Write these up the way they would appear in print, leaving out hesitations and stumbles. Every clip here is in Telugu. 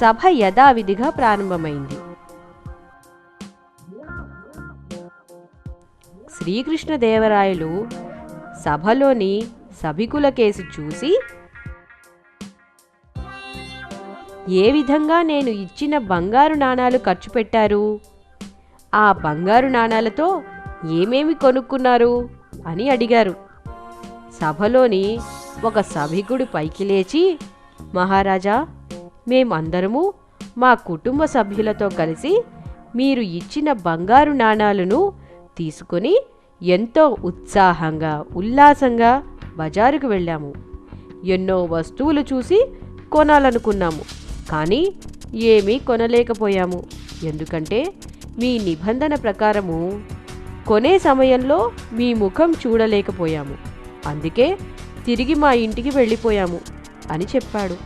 సభ యథావిధిగా ప్రారంభమైంది. శ్రీకృష్ణదేవరాయలు సభలోని సభికుల కేసి చూసి, ఏ విధంగా నేను ఇచ్చిన బంగారు నాణాలు ఖర్చు పెట్టారు, ఆ బంగారు నాణాలతో ఏమేమి కొనుక్కున్నారు అని అడిగారు. సభలోని ఒక సభికుడు పైకి లేచి, మహారాజా, మేమందరము మా కుటుంబ సభ్యులతో కలిసి మీరు ఇచ్చిన బంగారు నాణాలను తీసుకొని ఎంతో ఉత్సాహంగా ఉల్లాసంగా బజారుకు వెళ్ళాము. ఎన్నో వస్తువులు చూసి కొనాలనుకున్నాము, కానీ ఏమీ కొనలేకపోయాము. ఎందుకంటే మీ నిబంధన ప్రకారము కొనే సమయంలో మీ ముఖం చూడలేకపోయాము. అందుకే తిరిగి మా ఇంటికి వెళ్ళిపోయాము అని చెప్పాడు.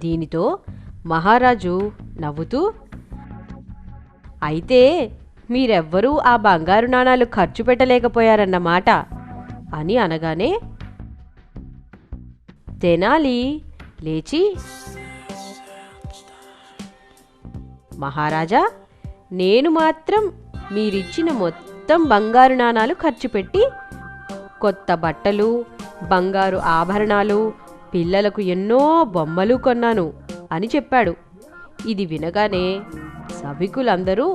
దీనితో మహారాజు నవ్వుతూ, అయితే మీరెవ్వరూ ఆ బంగారు నాణాలు ఖర్చు పెట్టలేకపోయారన్నమాట అని అనగానే తెనాలి లేచి, మహారాజా, నేను మాత్రం మీరిచ్చిన మొత్తం బంగారు నాణాలు ఖర్చు పెట్టి కొత్త బట్టలు, బంగారు ఆభరణాలు, పిల్లలకు ఎన్నో బొమ్మలు కొన్నాను అని చెప్పాడు. ఇది వినగానే సభికులందరూ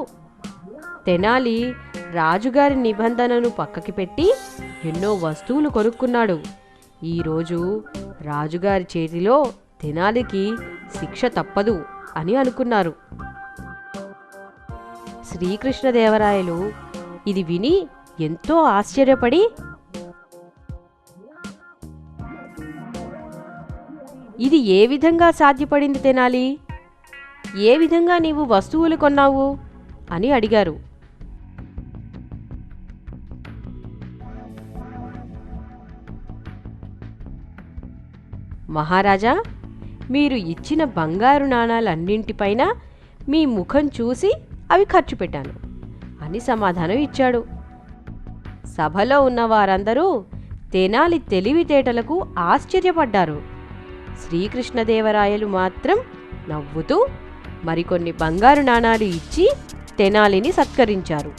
తెనాలి రాజుగారి నిబంధనను పక్కకి పెట్టి ఎన్నో వస్తువులు కొనుక్కున్నాడు, ఈరోజు రాజుగారి చేతిలో తెనాలికి శిక్ష తప్పదు అని అనుకున్నారు. శ్రీకృష్ణదేవరాయలు ఇది విని ఎంతో ఆశ్చర్యపడి, ఇది ఏ విధంగా సాధ్యపడింది తెనాలి? ఏ విధంగా నీవు వస్తువులు కొన్నావు అని అడిగారు. మహారాజా, మీరు ఇచ్చిన బంగారు నాణాలన్నింటిపైన మీ ముఖం చూసి అవి ఖర్చు పెట్టాను అని సమాధానం ఇచ్చాడు. సభలో ఉన్న వారందరూ తెనాలి తెలివితేటలకు ఆశ్చర్యపడ్డారు. శ్రీకృష్ణదేవరాయలు మాత్రం నవ్వుతూ మరికొన్ని బంగారు నాణాలు ఇచ్చి తెనాలిని సత్కరించారు.